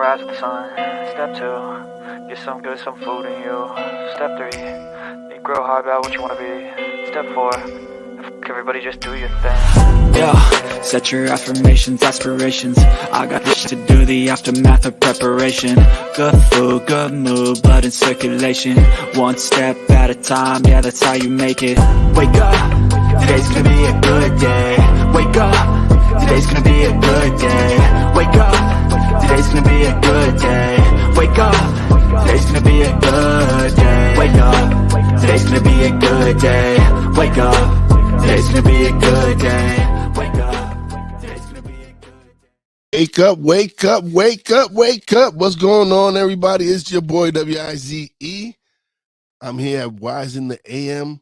rise with the sun. Step 2, get some good, some food in you. Step 3, think real hard about what you want to be. Step 4, everybody just do your thing. Yeah, set your affirmations, aspirations. I got this to do, the aftermath of preparation. Good food, good mood, blood in circulation. One step at a time, yeah, that's how you make it. Wake up, today's gonna be a good day. Wake up, today's gonna be a good day. Wake up, today's gonna be a good day. Wake up, today's gonna be a good day. Wake up, today's gonna be a good day. Wake up, today's gonna be a good day. Wake up, today's gonna be a good day. Wake up, wake up, wake up, wake up. What's going on, everybody? It's your boy, Wize. I'm here at Wize In Da A.M.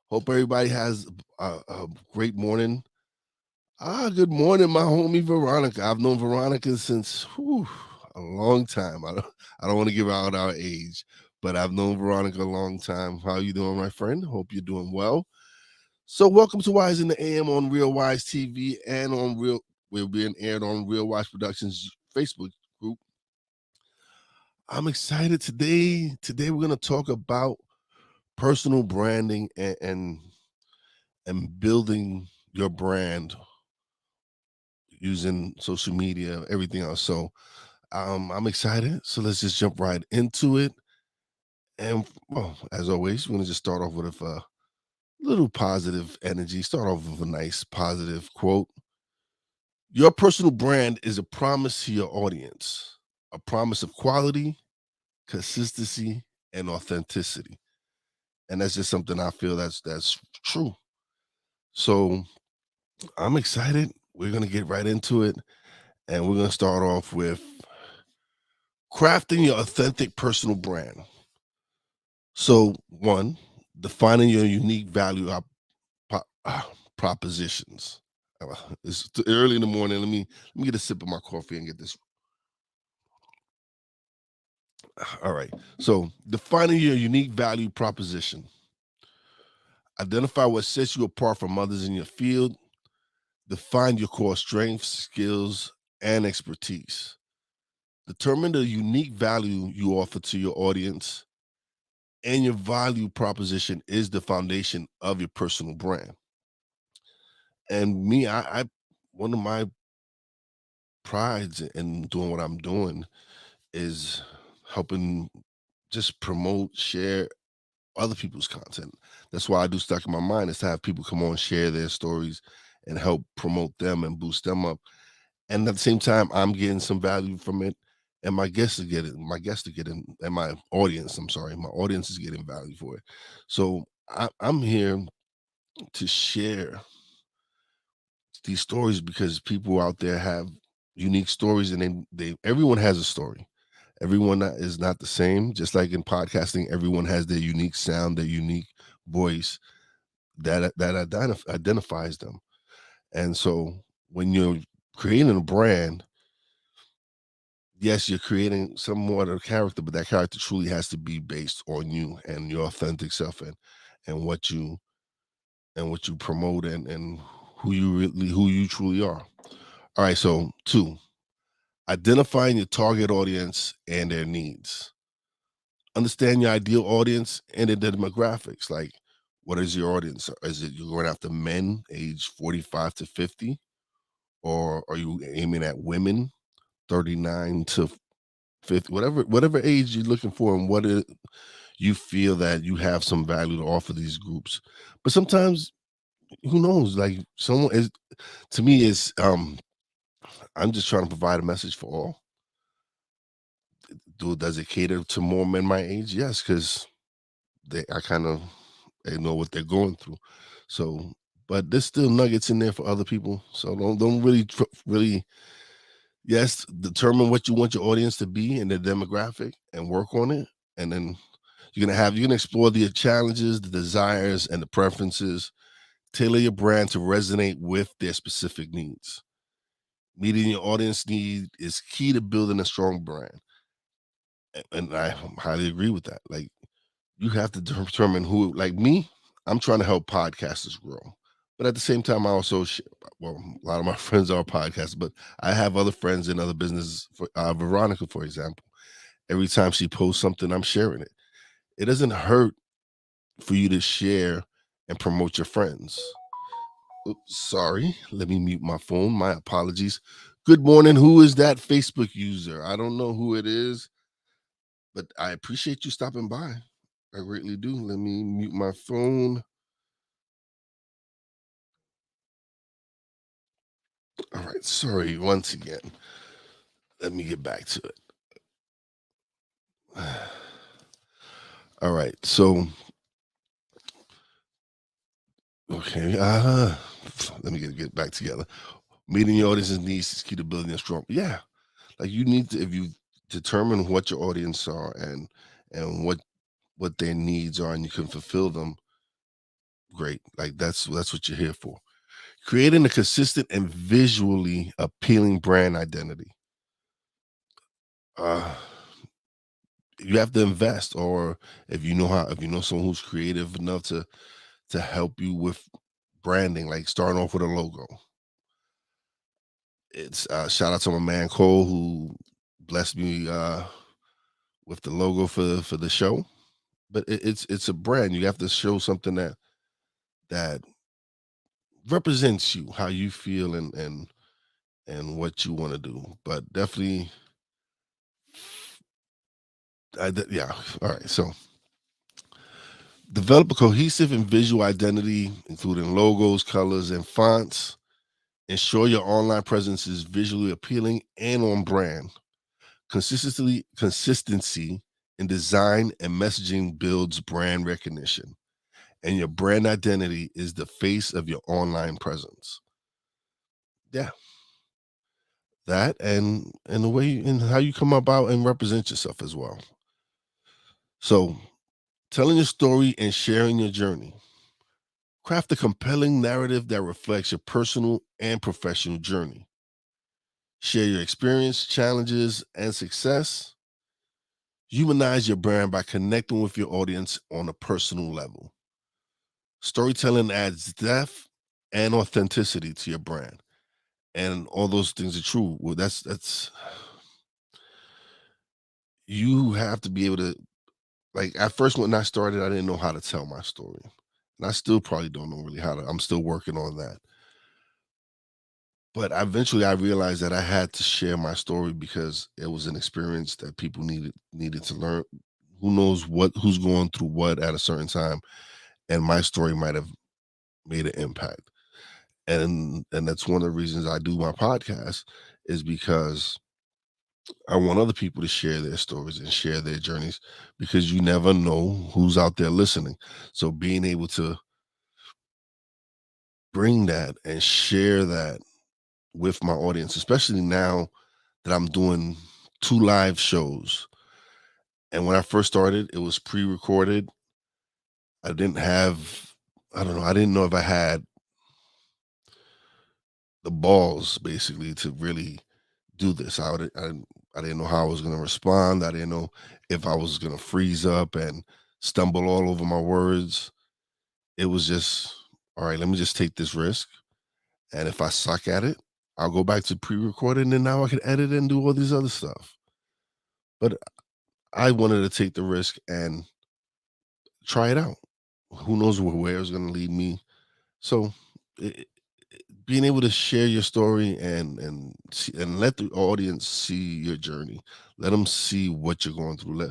Hope everybody has a great morning. Good morning, my homie Veronica. I've known Veronica since a long time. I don't want to give out our age, but I've known Veronica a long time. How you doing, my friend? Hope you're doing well. So welcome to Wize In Da A.M. on Real Wize TV and on we're being aired on Real Wize Productions Facebook group. I'm excited today. Today we're going to talk about personal branding and building your brand using social media, everything else. So I'm excited. So let's just jump right into it. And well, as always, we're going to just start off with a little positive energy. Start off with a nice positive quote. Your personal brand is a promise to your audience, a promise of quality, consistency, and authenticity. And that's just something I feel that's true. So I'm excited. We're going to get right into it. And we're going to start off with crafting your authentic personal brand. So, one, defining your unique value propositions. It's early in the morning. Let me get a sip of my coffee and get this. All right. So, defining your unique value proposition. Identify what sets you apart from others in your field. Define your core strengths, skills, and expertise. Determine the unique value you offer to your audience, and your value proposition is the foundation of your personal brand. And me, I one of my prides in doing what I'm doing is helping just promote, share other people's content. That's why I do Stuck in My Mind, is to have people come on, share their stories, and help promote them and boost them up. And at the same time, I'm getting some value from it, and my guests are getting, and my audience, my audience is getting value for it. So I'm here to share these stories because people out there have unique stories, and they everyone has a story. Everyone is not the same. Just like in podcasting, everyone has their unique sound, their unique voice that identifies them. And so when you're creating a brand, yes, you're creating some more of a character, but that character truly has to be based on you and your authentic self, and what you promote, and who you truly are. All right, so 2, identifying your target audience and their needs. Understand your ideal audience and their demographics. Like, what is your audience? Is it you're going after men age 45 to 50? Or are you aiming at women 39 to 50? Whatever age you're looking for, and you feel that you have some value to offer these groups. But sometimes, who knows? Like, someone is, to me, is I'm just trying to provide a message for all. Does it cater to more men my age? Yes, because they know what they're going through. So, but there's still nuggets in there for other people. So don't really, yes, determine what you want your audience to be and their demographic, and work on it. And then you're gonna explore the challenges, the desires, and the preferences. Tailor your brand to resonate with their specific needs. Meeting your audience need is key to building a strong brand. And I highly agree with that. Like, you have to determine who, like me, I'm trying to help podcasters grow. But at the same time, I also well, a lot of my friends are podcasts, but I have other friends in other businesses. For Veronica, for example, every time she posts something, I'm sharing it. It doesn't hurt for you to share and promote your friends. Oops, sorry, let me mute my phone. My apologies. Good morning. Who is that Facebook user? I don't know who it is, but I appreciate you stopping by. I greatly do. Let me mute my phone. All right. Sorry once again. Let me get back to it. All right. So, okay. Let me get back together. Meeting your audience's needs is key to building a strong. Yeah. Like you need to, if you determine what your audience are and what their needs are and you can fulfill them, great. Like that's what you're here for. Creating a consistent and visually appealing brand identity. Uh you have to invest, or if you know someone who's creative enough to help you with branding, like starting off with a logo. It's shout out to my man Cole who blessed me with the logo for the show. But it's a brand. You have to show something that represents you, how you feel and what you want to do. But definitely yeah. All right. So develop a cohesive and visual identity, including logos, colors, and fonts. Ensure your online presence is visually appealing and on brand. Consistency in design and messaging builds brand recognition, and your brand identity is the face of your online presence. Yeah, that and the way and how you come about and represent yourself as well. So, telling your story and sharing your journey. Craft a compelling narrative that reflects your personal and professional journey. Share your experience, challenges, and success. Humanize your brand by connecting with your audience on a personal level. Storytelling adds depth and authenticity to your brand. And all those things are true. Well, that's you have to be able to, like, at first when I started, I didn't know how to tell my story. And I still probably don't know really how to. I'm still working on that. But eventually I realized that I had to share my story because it was an experience that people needed to learn. Who knows who's going through what at a certain time, and my story might have made an impact. And that's one of the reasons I do my podcast, is because I want other people to share their stories and share their journeys, because you never know who's out there listening. So being able to bring that and share that with my audience, especially now that I'm doing 2 live shows. And when I first started, it was pre-recorded. I didn't have I don't know, I didn't know if I had the balls basically to really do this. I didn't know how I was gonna respond. I didn't know if I was gonna freeze up and stumble all over my words. It was just, all right, let me just take this risk. And if I suck at it, I'll go back to pre-recording and now I can edit and do all these other stuff. But I wanted to take the risk and try it out. Who knows where it's going to lead me? So, being able to share your story and let the audience see your journey, let them see what you're going through.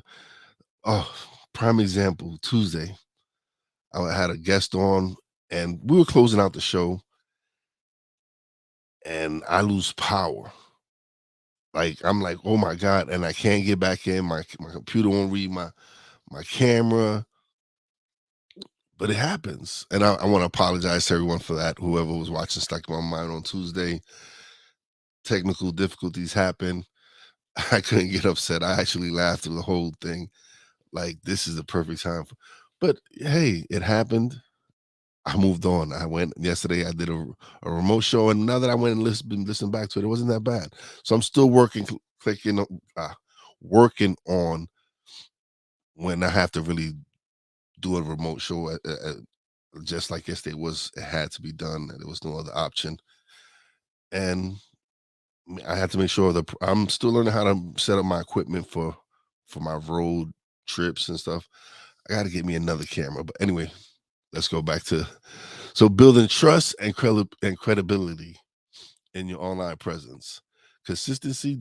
Oh, prime example. Tuesday, I had a guest on, and we were closing out the show, and I lose power. Like I'm like, oh my god, and I can't get back in. My computer won't read my camera. But it happens. And I want to apologize to everyone for that. Whoever was watching Stuck in My Mind on Tuesday, technical difficulties happen. I couldn't get upset. I actually laughed through the whole thing. Like, this is the perfect time. But hey, it happened. I moved on. I went yesterday. I did a remote show. And now that I went and listened back to it, it wasn't that bad. So I'm still clicking, working on when I have to really do a remote show just like yesterday it had to be done. There was no other option. And I had to make sure that I'm still learning how to set up my equipment for my road trips and stuff. I got to get me another camera. But anyway, let's go back to building trust and credibility in your online presence. Consistently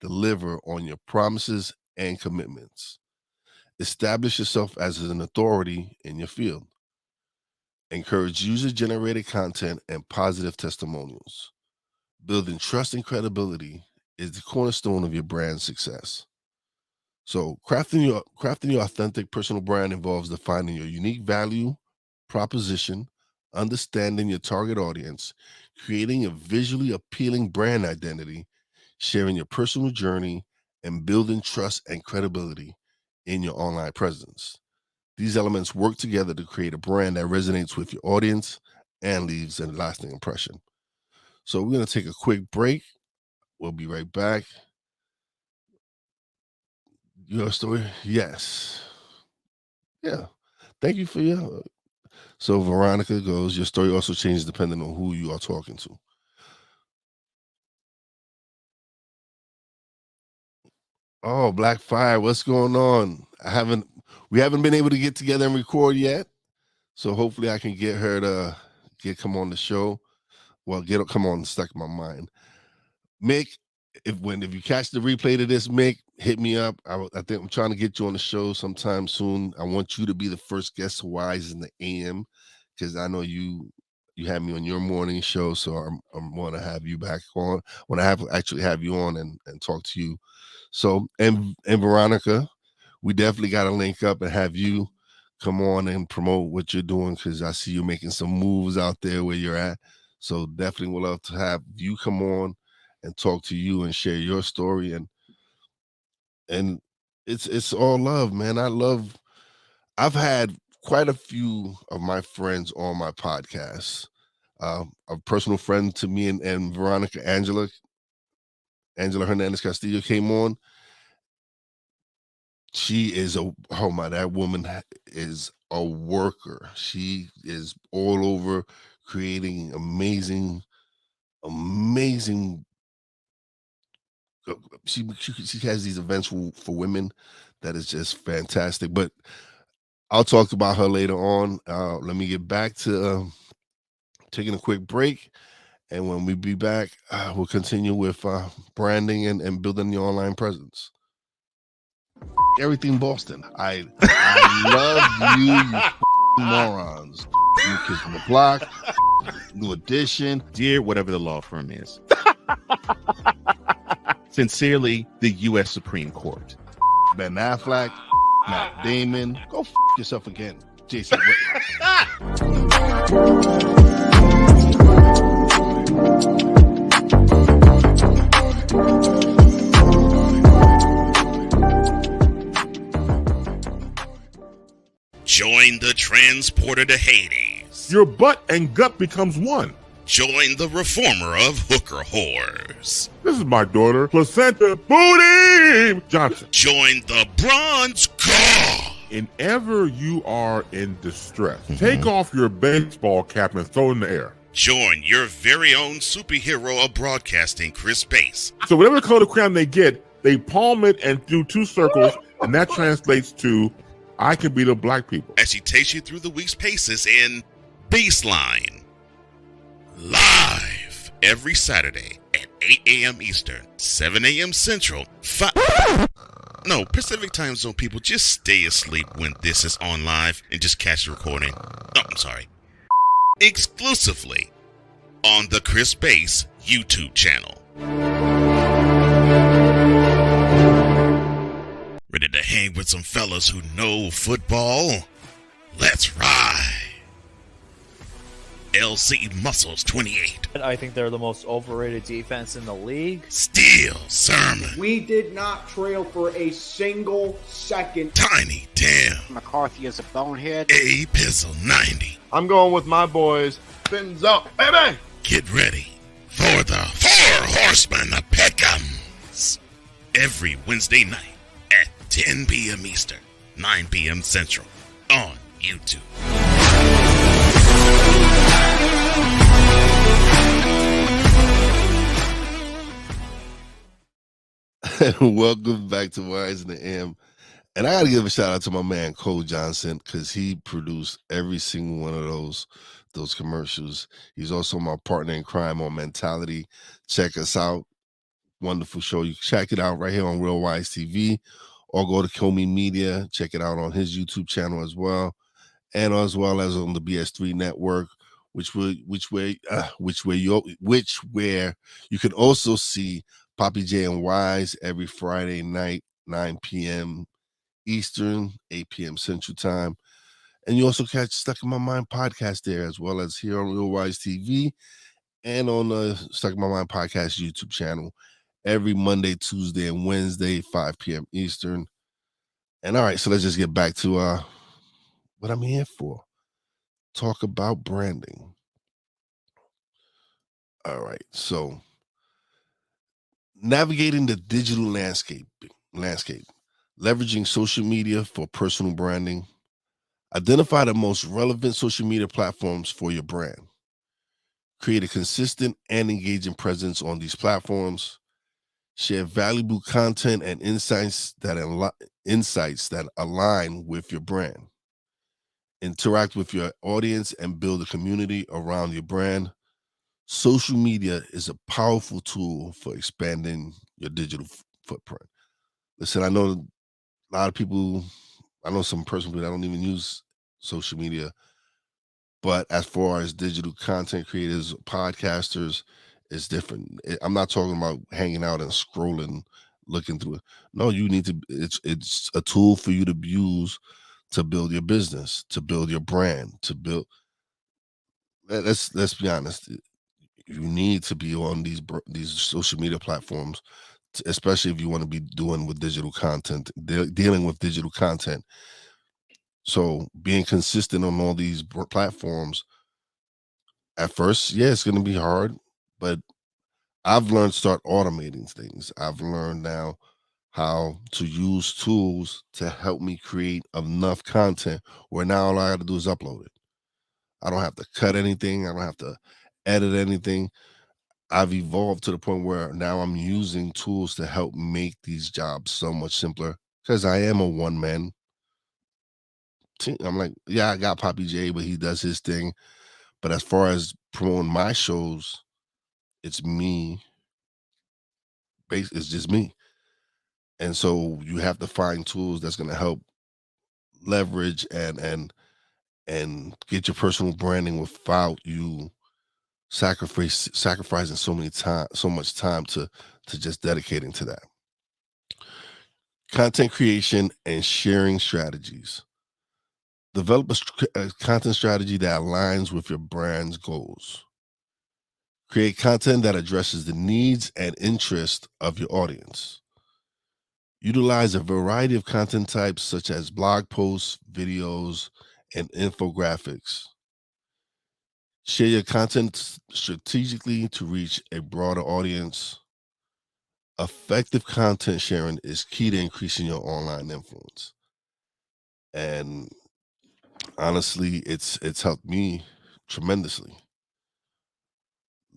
deliver on your promises and commitments. Establish yourself as an authority in your field. Encourage user-generated content and positive testimonials. Building trust and credibility is the cornerstone of your brand success. So crafting your authentic personal brand involves defining your unique value proposition, understanding your target audience, creating a visually appealing brand identity, sharing your personal journey, and building trust and credibility in your online presence. These elements work together to create a brand that resonates with your audience and leaves a lasting impression. So we're going to take a quick break. We'll be right back. Your story? Yes. Yeah. Thank you for your... So Veronica goes, your story also changes depending on who you are talking to. Oh, Black Fire, what's going on? We haven't been able to get together and record yet. So hopefully I can get her to come on the show. Well, come on, stuck in my mind. Mick, if you catch the replay to this, Mick, hit me up. I think I'm trying to get you on the show sometime soon. I want you to be the first guest to Wize in the A.M. because I know you had me on your morning show, so I'm want to have you back on. When I actually have you on and talk to you. So and Veronica, we definitely got to link up and have you come on and promote what you're doing because I see you making some moves out there where you're at. So definitely would love to have you come on and talk to you and share your story. And it's all love, man. I've had quite a few of my friends on my podcast. A personal friend to me and Veronica, Angela Hernandez Castillo came on. She is that woman is a worker. She is all over creating amazing. She has these events for women that is just fantastic. But I'll talk about her later on. Let me get back to taking a quick break. And when we be back, we'll continue with branding and building your online presence. Everything Boston. I love you morons. New Kids on the Block, New Edition. Dear whatever the law firm is. Sincerely, the U.S. Supreme Court. Ben Affleck, Matt Damon. Go yourself again, Jason Whitlock. Join the transporter to Hades. Your butt and gut becomes one. Join the reformer of hooker whores. This is my daughter, Placenta Booty Johnson. Join the bronze car. Whenever you are in distress, take off your baseball cap and throw it in the air. Join your very own superhero of broadcasting, Chris Bass. So whatever color crayon they get, they palm it and do 2 circles, and that translates to, I can be the black people. As he takes you through the week's paces in Baseline. Live every Saturday at 8 a.m. Eastern, 7 a.m. Central, Pacific time zone people, just stay asleep when this is on live and just catch the recording. Oh, I'm sorry. Exclusively on the Chris Bass YouTube channel. Ready to hang with some fellas who know football? Let's ride. LC Muscles 28. I think they're the most overrated defense in the league. Steel Sermon. We did not trail for a single second. Tiny Tim. McCarthy is a bonehead. A Pizzle 90. I'm going with my boys. Fins up, baby. Get ready for the 4 Horsemen of Pick'ems. Every Wednesday night at 10 p.m. Eastern, 9 p.m. Central on YouTube. Welcome back to Wize In Da A.M. And I got to give a shout out to my man Cole Johnson because he produced every single one of those commercials. He's also my partner in crime on Mentality. Check us out. Wonderful show. You can check it out right here on Real Wize TV, or go to Comey Media. Check it out on his YouTube channel as well, and as well as on the BS3 network, where you can also see Poppy J and Wize every Friday night, 9 p.m. Eastern, 8 p.m. Central Time. And you also catch Stuck in My Mind podcast there, as well as here on Real Wize TV and on the Stuck in My Mind podcast YouTube channel every Monday, Tuesday, and Wednesday, 5 p.m. Eastern. And all right, so let's just get back to what I'm here for. Talk about branding. All right, so navigating the digital landscape, leveraging social media for personal branding. Identify the most relevant social media platforms for your brand. Create a consistent and engaging presence on these platforms. Share valuable content and insights that align with your brand. Interact with your audience and build a community around your brand. Social media is a powerful tool for expanding your digital footprint. Listen, I know a lot of people, I know some people that don't even use social media, but as far as digital content creators, podcasters, it's different. I'm not talking about hanging out and scrolling, looking through it. No, you need to, it's a tool for you to use to build your business, to build your brand, to build, let's be honest. You need to be on these social media platforms, especially if you want to be doing with digital content, dealing with digital content. So being consistent on all these platforms, at first, yeah, it's going to be hard, but I've learned to start automating things. I've learned now how to use tools to help me create enough content where now all I got to do is upload it. I don't have to cut anything. I don't have to edit anything. I've evolved to the point where now I'm using tools to help make these jobs so much simpler because I am a one-man team. I'm like, yeah, I got Poppy J, but he does his thing. But as far as promoting my shows, it's me. It's just me. And so you have to find tools that's going to help leverage and get your personal branding without you sacrificing so much time to just dedicating to that. Content creation and sharing strategies. Develop a content strategy that aligns with your brand's goals. Create content that addresses the needs and interests of your audience. Utilize a variety of content types such as blog posts, videos, and infographics. Share your content strategically to reach a broader audience. Effective content sharing is key to increasing your online influence. And honestly, it's helped me tremendously.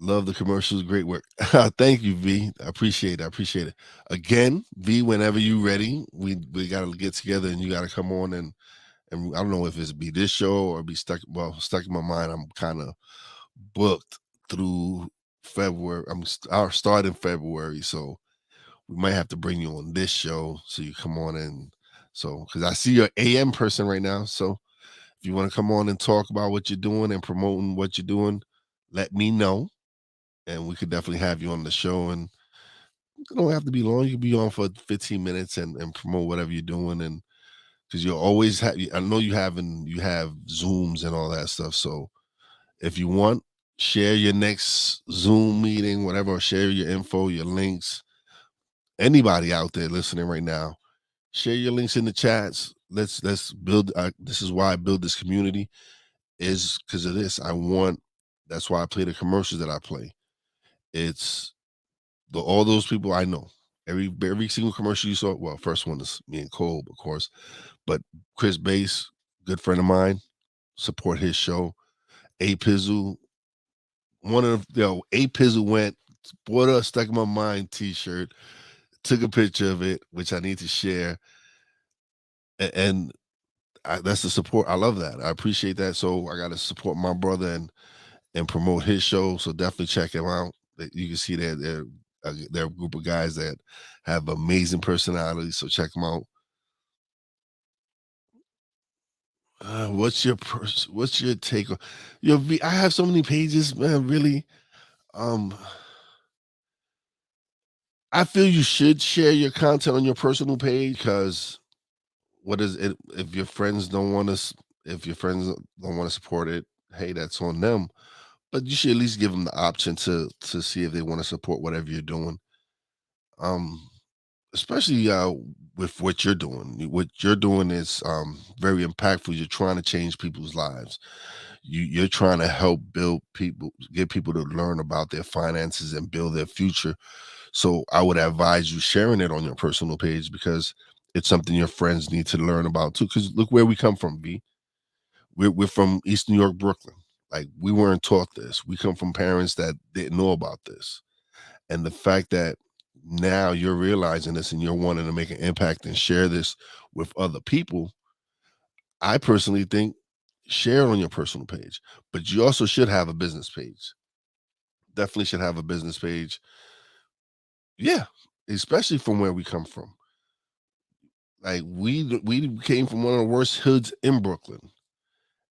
Love the commercials. Great work. Thank you, V. I appreciate it. Again, V, whenever you ready, we got to get together and you got to come on and I don't know if it's be this show or be stuck in my mind. I'm kind of booked through February. I'll start in February, so we might have to bring you on this show so you come on and so because I see you're AM person right now. So if you want to come on and talk about what you're doing and promoting what you're doing, let me know. And we could definitely have you on the show. And it don't have to be long. You can be on for 15 minutes and promote whatever you're doing. And because you'll always have, I know you have Zooms and all that stuff. So if you want, share your next Zoom meeting, whatever, or share your info, your links. Anybody out there listening right now, share your links in the chats. Let's build. This is why I build this community, is because of this. That's why I play the commercials that I play. It's all those people I know. Every single commercial you saw. Well, first one is me and Cole, of course, but Chris Bass, good friend of mine, support his show. A Pizzle, A Pizzle went, bought a Stuck in My Mind t-shirt, took a picture of it, which I need to share. And that's the support. I love that. I appreciate that. So I got to support my brother and promote his show. So definitely check him out. You can see that they're a group of guys that have amazing personalities. So check them out. What's your take on I have so many pages, man. Really, I feel you should share your content on your personal page because what is it if your friends don't want to support it? Hey, that's on them. But you should at least give them the option to see if they want to support whatever you're doing. Um, Especially with what you're doing. What you're doing is very impactful. You're trying to change people's lives. You're trying to help build people, get people to learn about their finances and build their future. So I would advise you sharing it on your personal page because it's something your friends need to learn about too. Because look where we come from, V. We're from East New York, Brooklyn. Like we weren't taught this. We come from parents that didn't know about this. And the fact that now you're realizing this and you're wanting to make an impact and share this with other people, I personally think share it on your personal page. But you also should have a business page. Definitely should have a business page. Yeah, especially from where we come from. Like we came from one of the worst hoods in Brooklyn.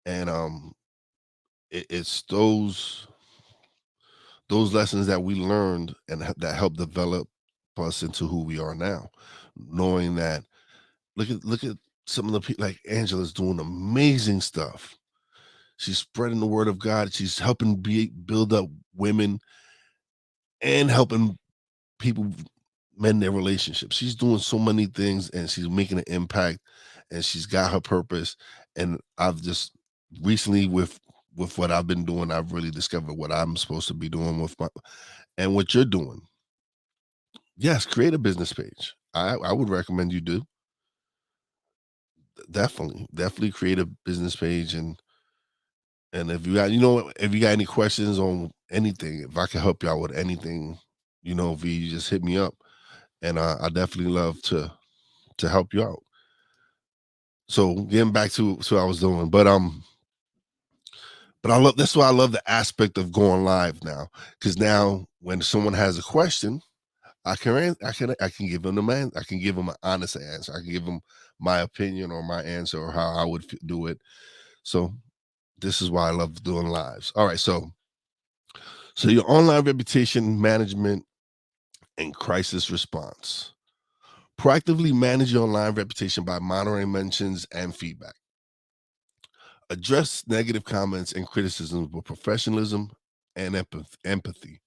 And it's those lessons that we learned and that helped develop us into who we are now. Knowing that look at some of the people like Angela's doing amazing stuff. She's spreading the word of God. She's helping build up women and helping people mend their relationships. She's doing so many things and she's making an impact and she's got her purpose. And I've just recently with what I've been doing, I've really discovered what I'm supposed to be doing with my and what you're doing. Yes, create a business page. I would recommend you do. Definitely create a business page and if you got if you got any questions on anything, if I can help you out with anything, V, you just hit me up and I definitely love to help you out. So getting back to what I was doing, but I love that's why I love the aspect of going live now because now when someone has a question, I can give them the man I can give them an honest answer. I can give them my opinion or my answer or how I would do it. So this is why I love doing lives. All right, so your online reputation management and crisis response. Proactively manage your online reputation by monitoring mentions and feedback. Address negative comments and criticisms with professionalism and empathy.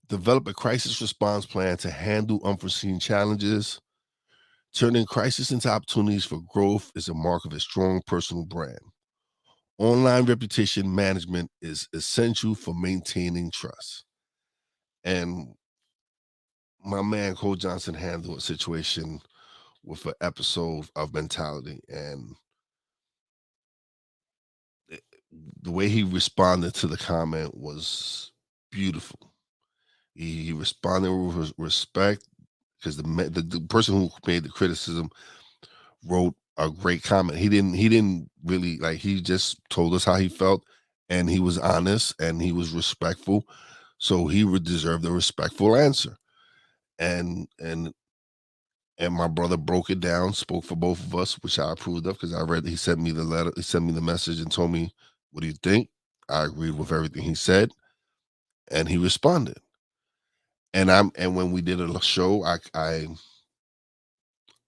Develop a crisis response plan to handle unforeseen challenges. Turning crisis into opportunities for growth is a mark of a strong personal brand. Online reputation management is essential for maintaining trust. And my man Cole Johnson handled a situation with an episode of Mentality, and the way he responded to the comment was beautiful. He responded with respect because the person who made the criticism wrote a great comment. He didn't really like. He just told us how he felt, and he was honest and he was respectful. So he would deserve the respectful answer. And my brother broke it down, spoke for both of us, which I approved of because I read. He sent me the letter. He sent me the message and told me, "What do you think?" I agreed with everything he said, and he responded. And when we did a show, I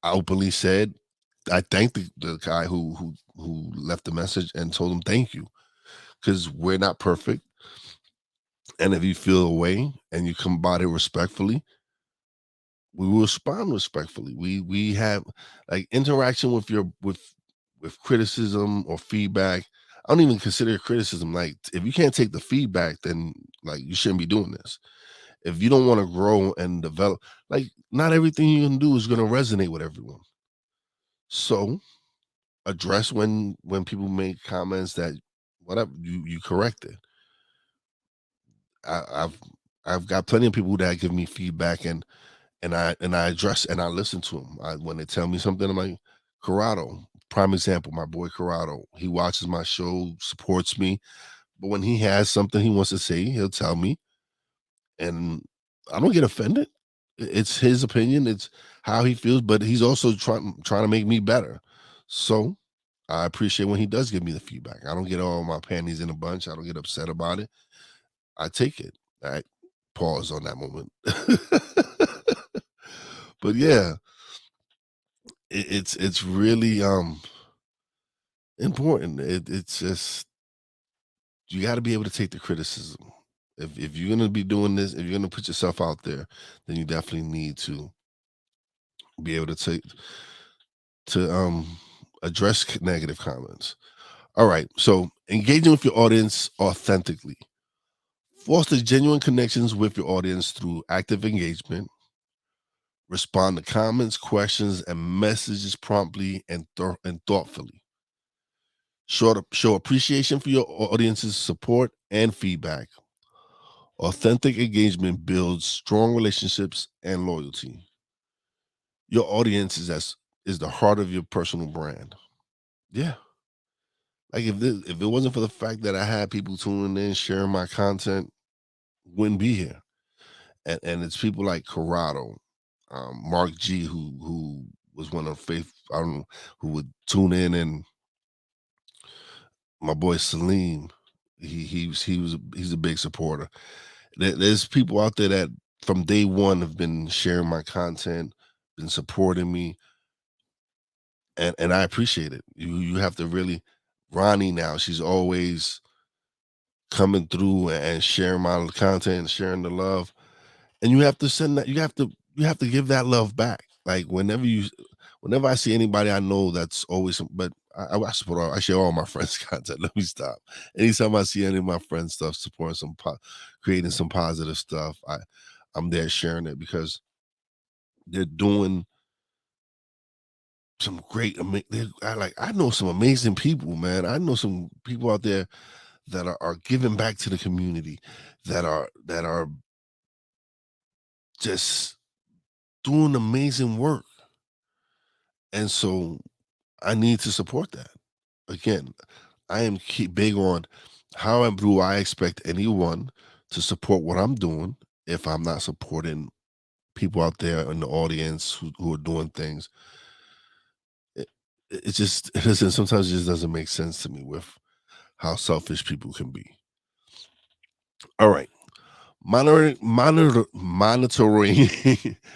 openly said I thanked the guy who left the message and told him thank you because we're not perfect, and if you feel a way and you come about it respectfully, we will respond respectfully. We have like interaction with criticism or feedback. I don't even consider it criticism. Like if you can't take the feedback, then like you shouldn't be doing this. If you don't want to grow and develop, like not everything you can do is going to resonate with everyone. So address when people make comments that whatever you correct it. I've got plenty of people that give me feedback, and I address and I listen to them. When they tell me something, I'm like, Corrado, prime example, my boy Corrado. He watches my show, supports me, but when he has something he wants to say, he'll tell me, and I don't get offended. It's his opinion. It's how he feels, but he's also trying to make me better. So I appreciate when he does give me the feedback. I don't get all my panties in a bunch. I don't get upset about it. I take it. I pause on that moment. But yeah, it's really important. It's just you got to be able to take the criticism. If you're gonna be doing this, if you're gonna put yourself out there, then you definitely need to be able to address negative comments. All right, so engaging with your audience authentically. Foster genuine connections with your audience through active engagement. Respond to comments, questions, and messages promptly and thoughtfully. Show appreciation for your audience's support and feedback. Authentic engagement builds strong relationships and loyalty. Your audience is the heart of your personal brand. Yeah. Like if it wasn't for the fact that I had people tuning in, sharing my content, wouldn't be here. And it's people like Corrado, Mark G, who was one of faith, I don't know, who would tune in, and my boy Salim, he's a big supporter. There's people out there that from day one have been sharing my content, been supporting me, and I appreciate it. You have to really, Ronnie now, she's always coming through and sharing my content and sharing the love. And you have to send that, you have to give that love back. Like whenever I see anybody I know that's always, but I support I share all my friends' content. Let me stop. Anytime I see any of my friends' stuff, supporting creating some positive stuff, I'm there sharing it because they're doing some great. I know some amazing people, man. I know some people out there that are giving back to the community, that are just doing amazing work, and so I need to support that. Again, I am big on how do I expect anyone to support what I'm doing if I'm not supporting people out there in the audience who are doing things. It just sometimes it just doesn't make sense to me with how selfish people can be. All right. Monitoring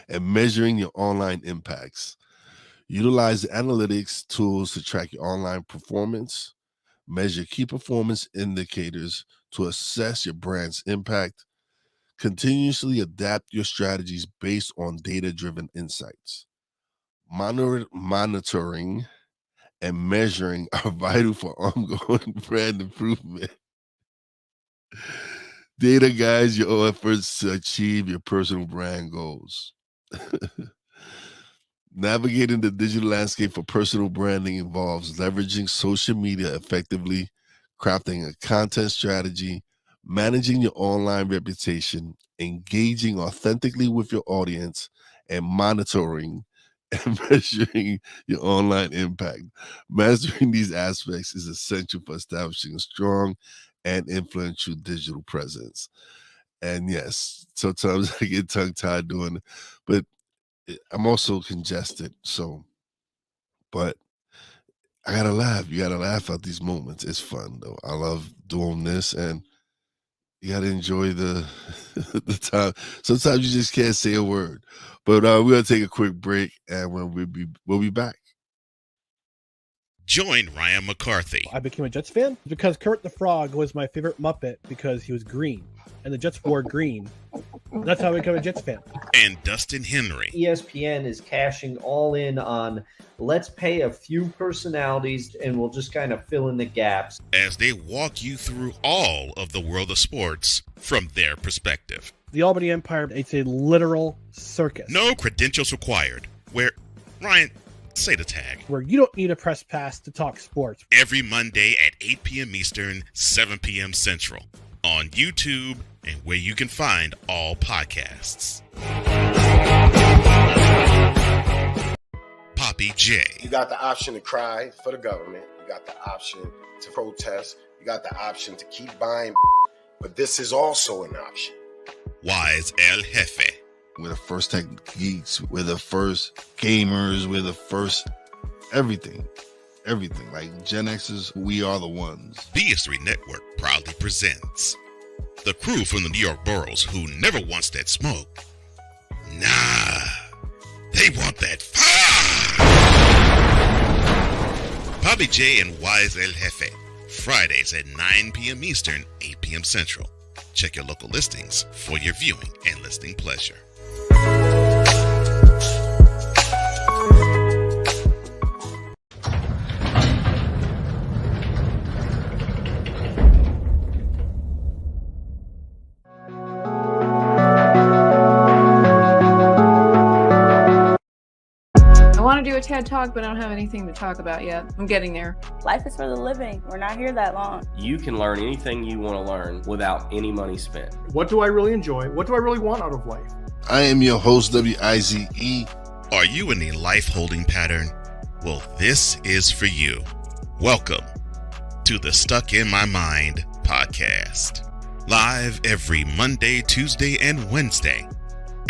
and measuring your online impacts. Utilize analytics tools to track your online performance. Measure key performance indicators to assess your brand's impact. Continuously adapt your strategies based on data-driven insights. Monitoring and measuring are vital for ongoing brand improvement. Data guides your efforts to achieve your personal brand goals. Navigating the digital landscape for personal branding involves leveraging social media effectively, crafting a content strategy, managing your online reputation, engaging authentically with your audience, and monitoring and measuring your online impact. Mastering these aspects is essential for establishing a strong and influential digital presence. And yes, sometimes I get tongue-tied doing it, but I'm also congested, but I gotta laugh. You gotta laugh at these moments. It's fun though. I love doing this, and you gotta enjoy the the time. Sometimes you just can't say a word. But we're gonna take a quick break, and when we'll be back. Join Ryan McCarthy I became a Jets fan because Kurt the Frog was my favorite Muppet because he was green, and the Jets wore green. That's how I became a Jets fan. and Dustin Henry ESPN is cashing all in on let's pay a few personalities and we'll just kind of fill in the gaps as they walk you through all of the world of sports from their perspective. The Albany Empire, it's a literal circus. No credentials required. Where, Ryan, Say the tag. where you don't need a press pass to talk sports. Every Monday at 8 p.m. Eastern, 7 p.m. Central on YouTube and where you can find all podcasts. Poppy J. You got the option to cry for the government. You got the option to protest. You got the option to keep buying, but this is also an option. Wize El Jefe. We're the first tech geeks. We're the first gamers. We're the first everything. Everything. Like Gen X's, we are the ones. BS3 Network proudly presents the crew from the New York boroughs who never wants that smoke. Nah, they want that fire. Poppy J and Wize El Jefe. Fridays at 9 p.m. Eastern, 8 p.m. Central. Check your local listings for your viewing and listening pleasure. I want to do a TED Talk, but I don't have anything to talk about yet. I'm getting there. Life is for the living. We're not here that long. You can learn anything you want to learn without any money spent. What do I really enjoy? What do I really want out of life? I am your host, Wize. Are you in a life holding pattern? Well, this is for you. Welcome to the Stuck in My Mind podcast. Live every Monday, Tuesday, and Wednesday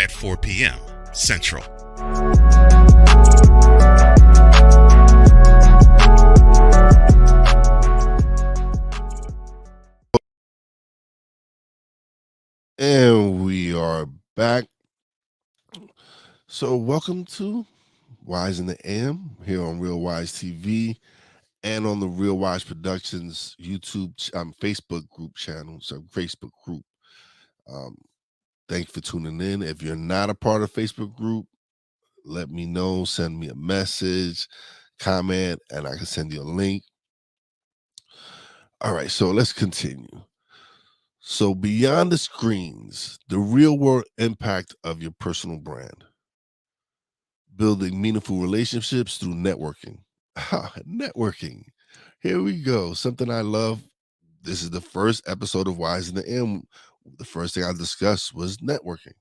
at 4 p.m. Central. And we are back. So welcome to Wize In Da A.M. here on Real Wize TV and on the Real Wize Productions YouTube Facebook group channel. So Facebook group. Thank you for tuning in. If you're not a part of the Facebook group, let me know. Send me a message, comment, and I can send you a link. All right, so let's continue. So beyond the screens, the real world impact of your personal brand. Building meaningful relationships through networking. Networking. Here we go. Something I love. This is the first episode of Wize In Da A.M. The first thing I discussed was networking.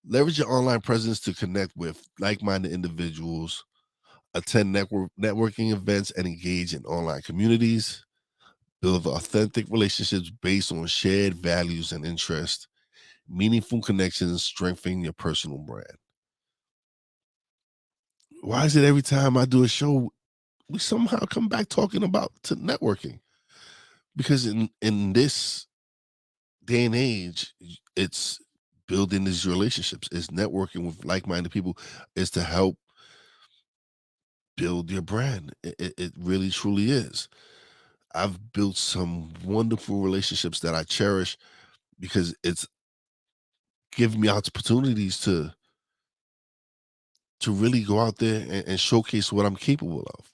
Leverage your online presence to connect with like-minded individuals, attend networking events, and engage in online communities. Build authentic relationships based on shared values and interests. Meaningful connections strengthen your personal brand. Why is it every time I do a show, we somehow come back talking about networking? Because in this day and age, it's building these relationships, it's networking with like-minded people, is to help build your brand. It really truly is. I've built some wonderful relationships that I cherish because it's given me opportunities to really go out there and showcase what I'm capable of.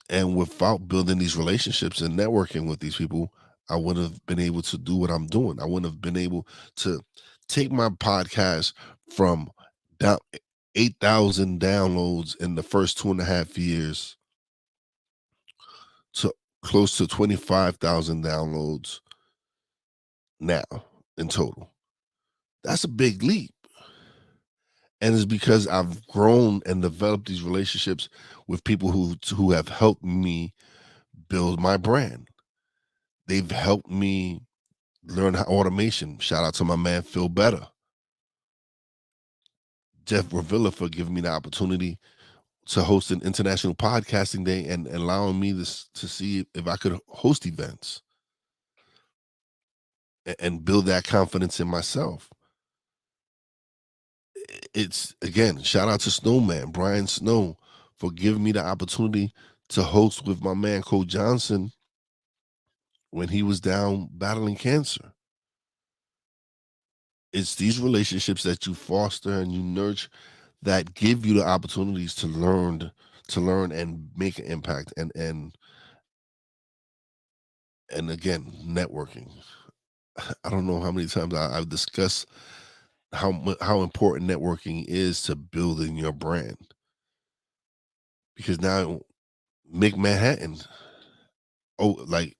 And without building these relationships and networking with these people, I wouldn't have been able to do what I'm doing. I wouldn't have been able to take my podcast from 8,000 downloads in the first 2.5 years to close to 25,000 downloads now in total. That's a big leap. And it's because I've grown and developed these relationships with people who have helped me build my brand. They've helped me learn how automation. Shout out to my man, Phil Better. Jeff Revilla for giving me the opportunity to host an international podcasting day and allowing me to see if I could host events and build that confidence in myself. It's, again, shout out to Snowman, Brian Snow, for giving me the opportunity to host with my man, Cole Johnson, when he was down battling cancer. It's these relationships that you foster and you nurture that give you the opportunities to learn and make an impact. And again, networking. I don't know how many times I've discussed how important networking is to building your brand. because now Mick Manhattan, like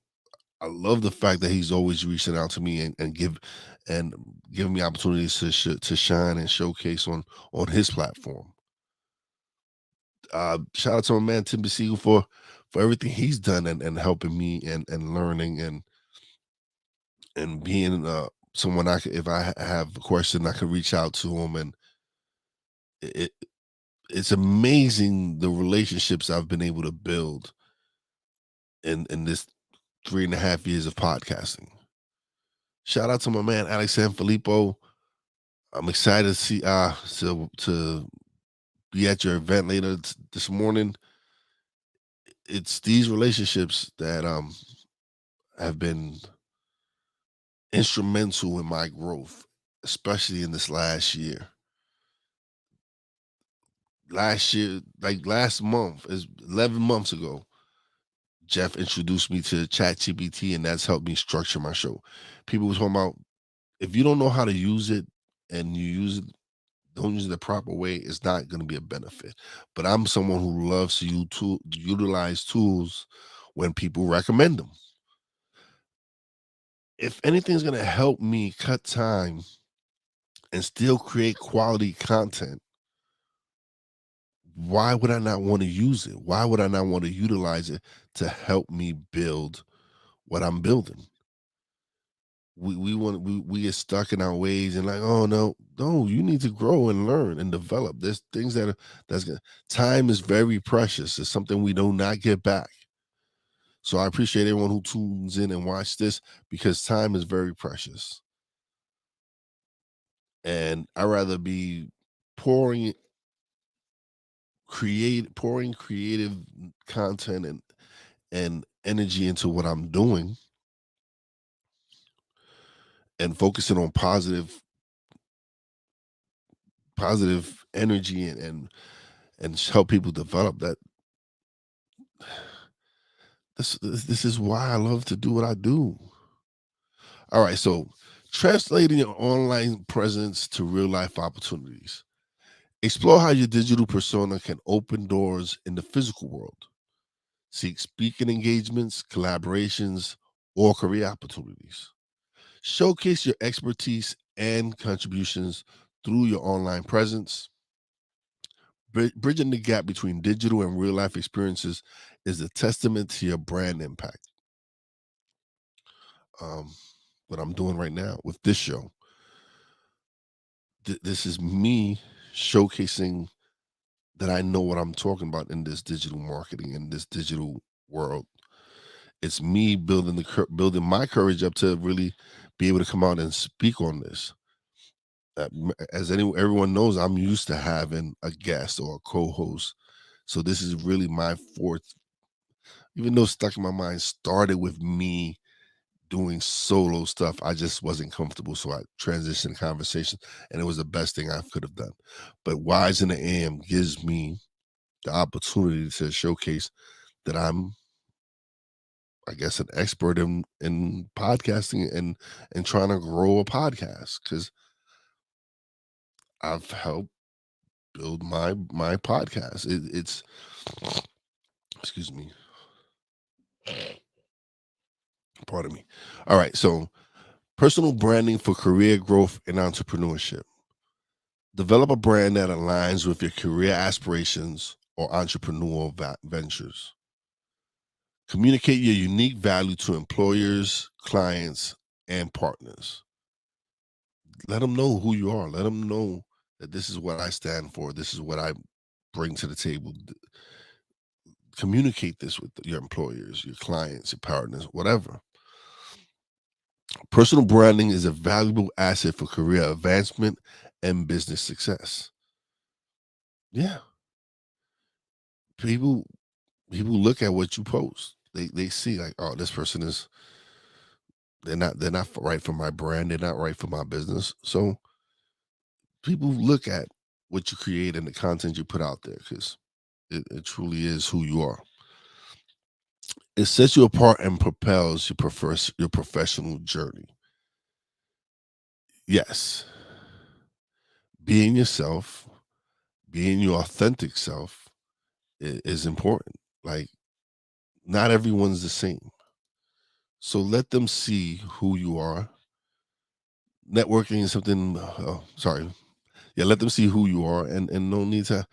I love the fact that he's always reaching out to me and giving me opportunities to shine and showcase on his platform. Shout out to my man Tim Siegel for everything he's done and helping me and learning and being someone I could, if I have a question, I could reach out to him. And it it's amazing the relationships I've been able to build in this 3.5 years of podcasting. Shout out to my man Alex Sanfilippo. I'm excited to see to be at your event later this morning. It's these relationships that have been instrumental in my growth, especially in this last year. Last year, like last month, is 11 months ago, Jeff introduced me to ChatGPT, and that's helped me structure my show. People were talking about, if you don't know how to use it and don't use it the proper way, it's not going to be a benefit. But I'm someone who loves to utilize tools when people recommend them. If anything's going to help me cut time and still create quality content, why would I not want to use it? Why would I not want to utilize it to help me build what I'm building? We get stuck in our ways and like, oh no, you need to grow and learn and develop. There's things time is very precious. It's something we do not get back. So I appreciate everyone who tunes in and watch this, because time is very precious. And I'd rather be pouring creative content and energy into what I'm doing and focusing on positive energy and help people develop that. This is why I love to do what I do. All right, so translating your online presence to real life opportunities. Explore how your digital persona can open doors in the physical world. Seek speaking engagements, collaborations, or career opportunities. Showcase your expertise and contributions through your online presence. Bridging the gap between digital and real life experiences is a testament to your brand impact. What I'm doing right now with this show, this is me showcasing that I know what I'm talking about in this digital marketing, in this digital world. It's me building my courage up to really be able to come out and speak on this. As everyone knows, I'm used to having a guest or a co-host. So this is really my fourth, even though Stuck in My Mind started with me doing solo stuff, I just wasn't comfortable. So I transitioned conversation, and it was the best thing I could have done. But Wize In Da A.M gives me the opportunity to showcase that I'm, I guess, an expert in podcasting and trying to grow a podcast, because I've helped build my podcast. It's excuse me. Pardon me. All right, so personal branding for career growth and entrepreneurship. Develop a brand that aligns with your career aspirations or entrepreneurial ventures. Communicate your unique value to employers, clients, and partners. Let them know who you are. Let them know that this is what I stand for. This is what I bring to the table. Communicate this with your employers, your clients, your partners, whatever. Personal branding is a valuable asset for career advancement and business success. Yeah. People look at what you post. They see like, oh, this person is, they're not right for my brand. They're not right for my business. So people look at what you create and the content you put out there, because it truly is who you are. It sets you apart and propels your professional journey. Yes. Being yourself, being your authentic self, is important. Like, not everyone's the same. So let them see who you are. Networking is something, sorry. Yeah, let them see who you are, and no need to.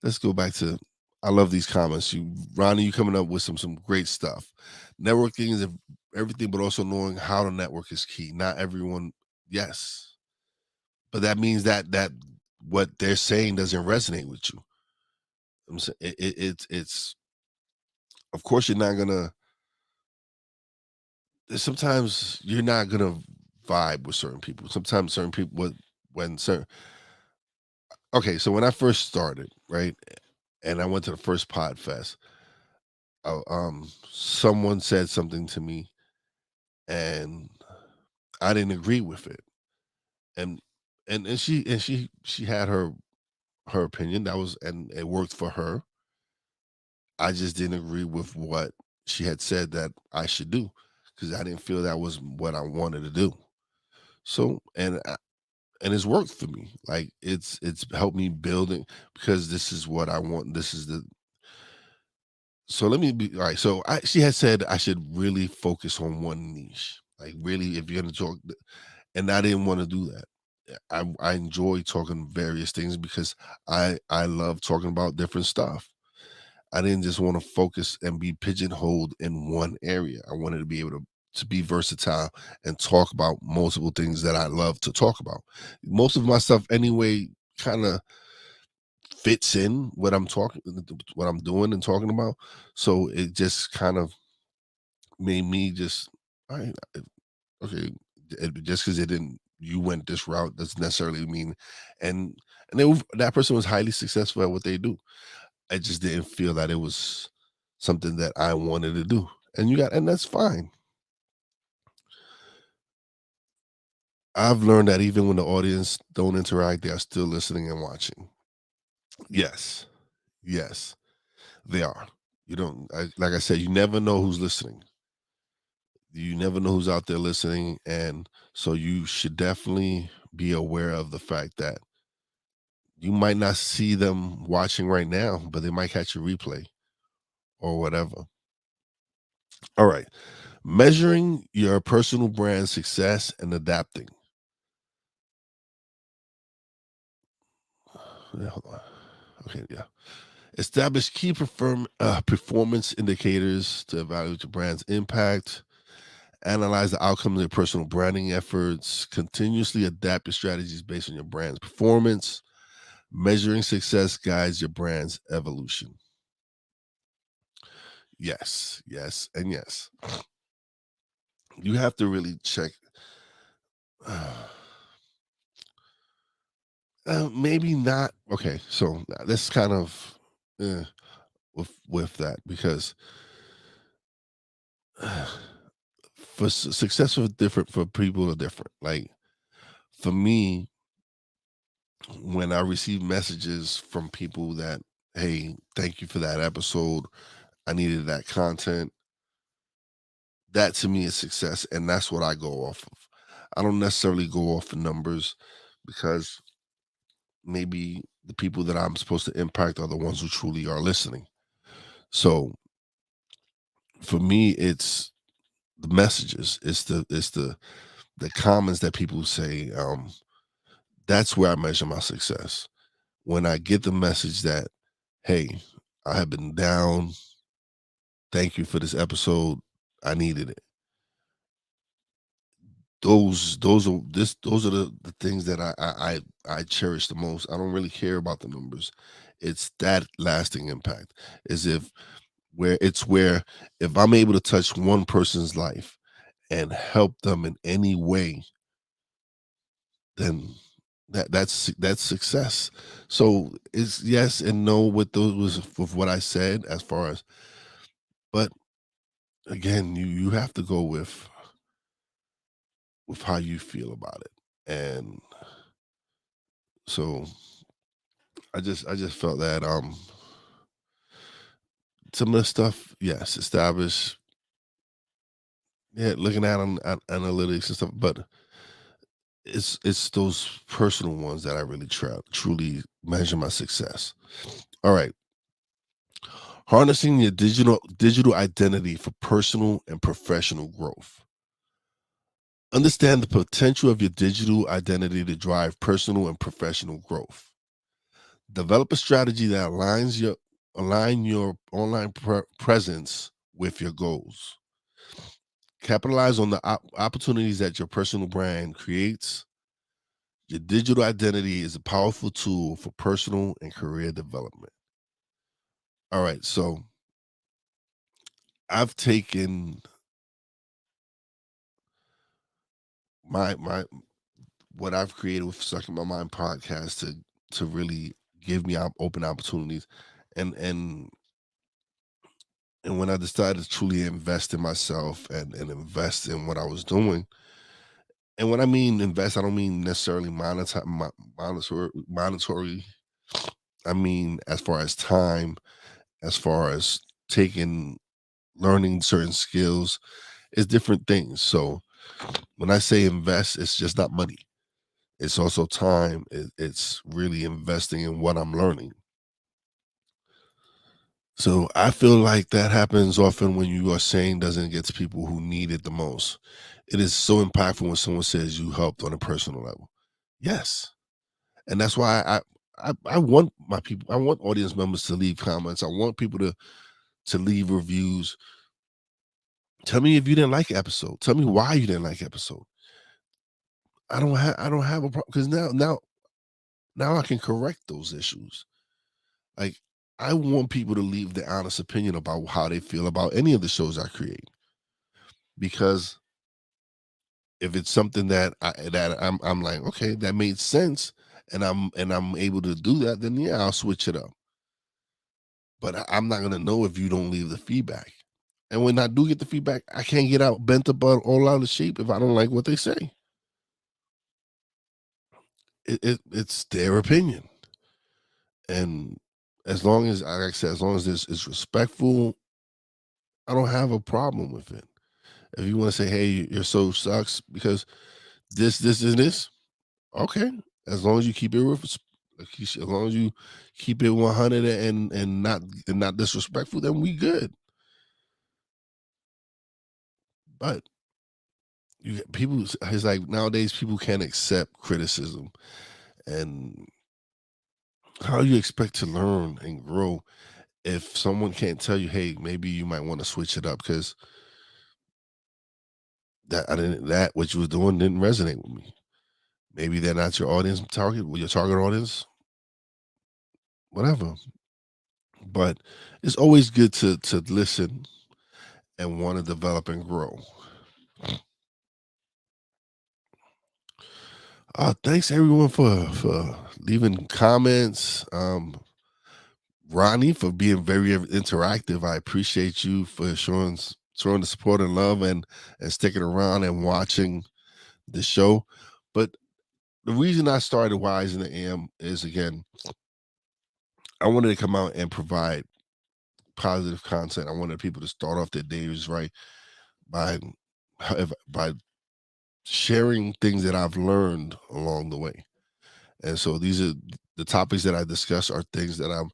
Let's go back to. I love these comments. Ronnie, you coming up with some great stuff. Networking is everything, but also knowing how to network is key. Not everyone, yes, but that means that what they're saying doesn't resonate with you. I'm saying it's of course you're not gonna. Sometimes you're not gonna vibe with certain people. Sometimes certain people when certain. Okay, so when I first started, right, and I went to the first Pod Fest, someone said something to me, and I didn't agree with it, and she had her opinion that was, and it worked for her. I just didn't agree with what she had said that I should do because I didn't feel that was what I wanted to do. So and it's worked for me. Like it's helped me building because this is what I want. This is the so let me be all right. So she had said I should really focus on one niche. Like really, if you're gonna talk, and I didn't want to do that. I enjoy talking various things because I love talking about different stuff. I didn't just want to focus and be pigeonholed in one area. I wanted to be able to be versatile and talk about multiple things that I love to talk about. Most of my stuff anyway kind of fits in what I'm doing and talking about. So it just kind of made me just all right, okay, just because it didn't you went this route doesn't necessarily mean and that person was highly successful at what they do. I just didn't feel that it was something that I wanted to do. And that's fine. I've learned that even when the audience don't interact, they are still listening and watching. Yes. Yes, they are. You don't like I said, you never know who's listening. You never know who's out there listening. And so you should definitely be aware of the fact that you might not see them watching right now, but they might catch a replay or whatever. All right. Measuring your personal brand success and adapting. Yeah, hold on. Okay, yeah. Establish key performance indicators to evaluate your brand's impact. Analyze the outcome of your personal branding efforts. Continuously adapt your strategies based on your brand's performance. Measuring success guides your brand's evolution. Yes, yes, and yes. You have to really check. Maybe not. Okay, so this kind of with that because for success is different for people are different. Like for me, when I receive messages from people that, hey, thank you for that episode, I needed that content. That to me is success, and that's what I go off of. I don't necessarily go off the numbers because maybe the people that I'm supposed to impact are the ones who truly are listening. So for me, it's the messages, it's the comments that people say. That's where I measure my success. When I get the message that, hey, I have been down. Thank you for this episode. I needed it. Those are the things that I cherish the most. I don't really care about the numbers. It's that lasting impact. Is where if I'm able to touch one person's life and help them in any way, then that's success. So it's yes and no with those with what I said as far as, but again, you have to go with how you feel about it. And so I just felt that some of the stuff, yes, establish, yeah, looking at analytics and stuff, but it's those personal ones that I really truly measure my success. All right. Harnessing your digital identity for personal and professional growth. Understand the potential of your digital identity to drive personal and professional growth. Develop a strategy that align your online presence with your goals. Capitalize on the opportunities that your personal brand creates. Your digital identity is a powerful tool for personal and career development. All right, so I've taken my what I've created with Stuck in My Mind podcast to really give me open opportunities, and when I decided to truly invest in myself and invest in what I was doing. And when I mean invest, I don't mean necessarily monetary. I mean as far as time, as far as learning certain skills, it's different things. So when I say invest, it's just not money. It's also time. It's really investing in what I'm learning. So I feel like that happens often when you are saying doesn't get to people who need it the most. It is so impactful when someone says you helped on a personal level. Yes. And that's why I want my people, I want audience members to leave comments. I want people to leave reviews. Tell me if you didn't like episode. Tell me why you didn't like episode. I don't have a problem because now I can correct those issues. Like I want people to leave their honest opinion about how they feel about any of the shows I create. Because if it's something that I'm like, okay, that made sense, and I'm able to do that, then yeah, I'll switch it up. But I'm not gonna know if you don't leave the feedback. And when I do get the feedback, I can't get out bent up all out of shape if I don't like what they say. It's their opinion. And as long as, like I said, as long as it's respectful, I don't have a problem with it. If you want to say, hey, your show sucks because this, and this, okay. As long as you keep it as long as you keep it 100 and not disrespectful, then we good. But people, it's like nowadays people can't accept criticism, and how you expect to learn and grow if someone can't tell you, hey, maybe you might want to switch it up because that what you was doing didn't resonate with me. Maybe they're not your audience target, your target audience, whatever. But it's always good to listen and want to develop and grow. Thanks everyone for leaving comments. Ronnie for being very interactive. I appreciate you for showing the support and love and sticking around and watching the show. But the reason I started Wize In Da A.M is, again, I wanted to come out and provide positive content. I wanted people to start off their days right by sharing things that I've learned along the way. And so these are the topics that I discuss are things that I'm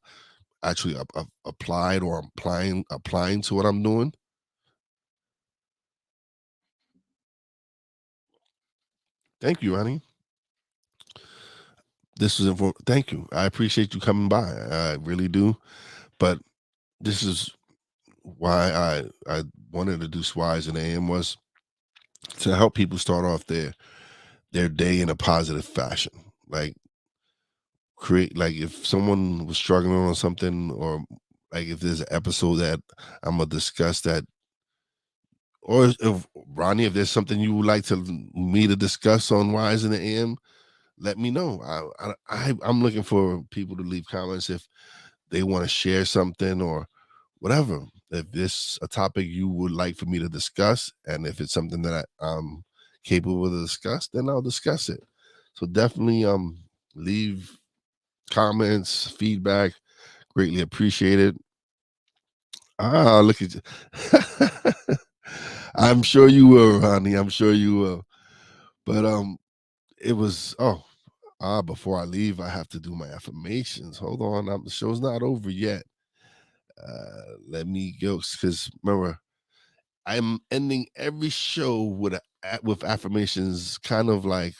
actually applied or applying to what I'm doing. Thank you, Ronnie. This was important. Thank you. I appreciate you coming by. I really do. But this is why I wanted to do Wize In Da A.M was to help people start off their day in a positive fashion. Like if someone was struggling on something, or like if there's an episode that I'm gonna discuss that, or if Ronnie, if there's something you would like me to discuss on Wize In Da A.M, let me know. I'm looking for people to leave comments if they want to share something or whatever. If this a topic you would like for me to discuss, and if it's something that I'm capable to discuss, then I'll discuss it. So definitely leave comments, feedback, greatly appreciated. Look at you. I'm sure you will, honey. I'm sure you will. But it was before I leave, I have to do my affirmations. Hold on, the show's not over yet. Let me go, because remember, I'm ending every show with affirmations, kind of like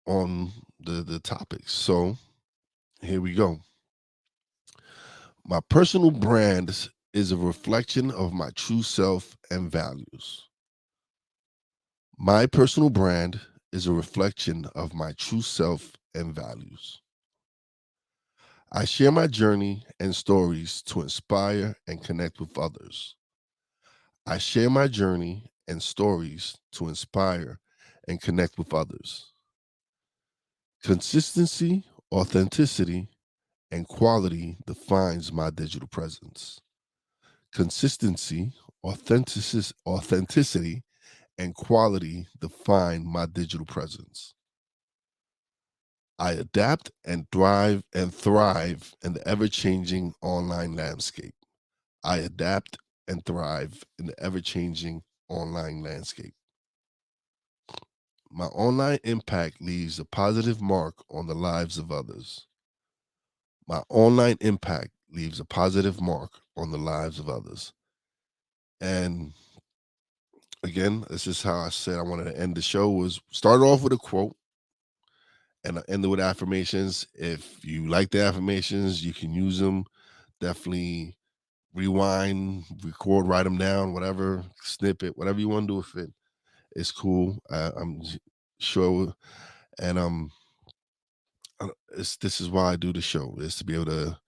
on the topics. So here we go. My personal brand is a reflection of my true self and values. My personal brand is a reflection of my true self and values. I share my journey and stories to inspire and connect with others. I share my journey and stories to inspire and connect with others. Consistency, authenticity, and quality defines my digital presence. Consistency, authenticity, and quality define my digital presence. I adapt and thrive in the ever-changing online landscape. I adapt and thrive in the ever-changing online landscape. My online impact leaves a positive mark on the lives of others. My online impact leaves a positive mark on the lives of others. And again, this is how I said I wanted to end the show, was start off with a quote and I end it with affirmations. If you like the affirmations, you can use them. Definitely rewind, record, write them down, whatever, snippet, whatever you want to do with it. It's cool. I'm sure. And this is why I do the show, is to be able to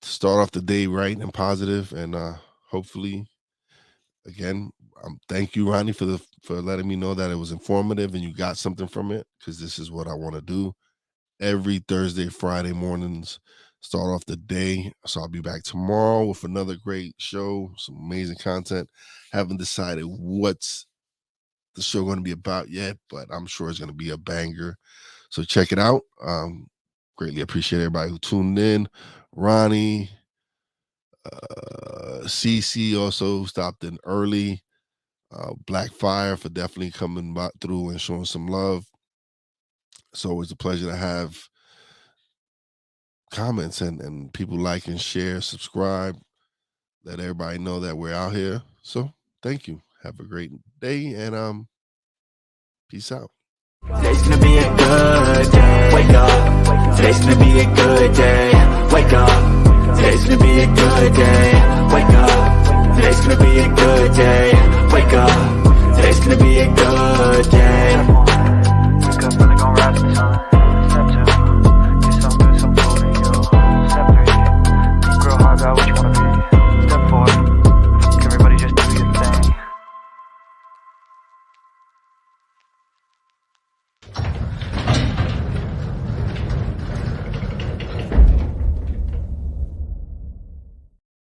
start off the day right and positive, and hopefully, again, thank you, Ronnie, for letting me know that it was informative and you got something from it, because this is what I want to do every Thursday, Friday mornings. Start off the day. So I'll be back tomorrow with another great show, some amazing content. Haven't decided what's the show going to be about yet, but I'm sure it's going to be a banger. So check it out. Greatly appreciate everybody who tuned in. Ronnie, CC also stopped in early. Black Fire for definitely coming through and showing some love. It's always a pleasure to have comments and people like and share, subscribe, let everybody know that we're out here. So thank you. Have a great day, and peace out. Today's gonna be a good day. Wake up. Today's gonna be a good day. Wake up. Today's gonna be a good day. Wake up. Today's gonna be a good day. Wake up.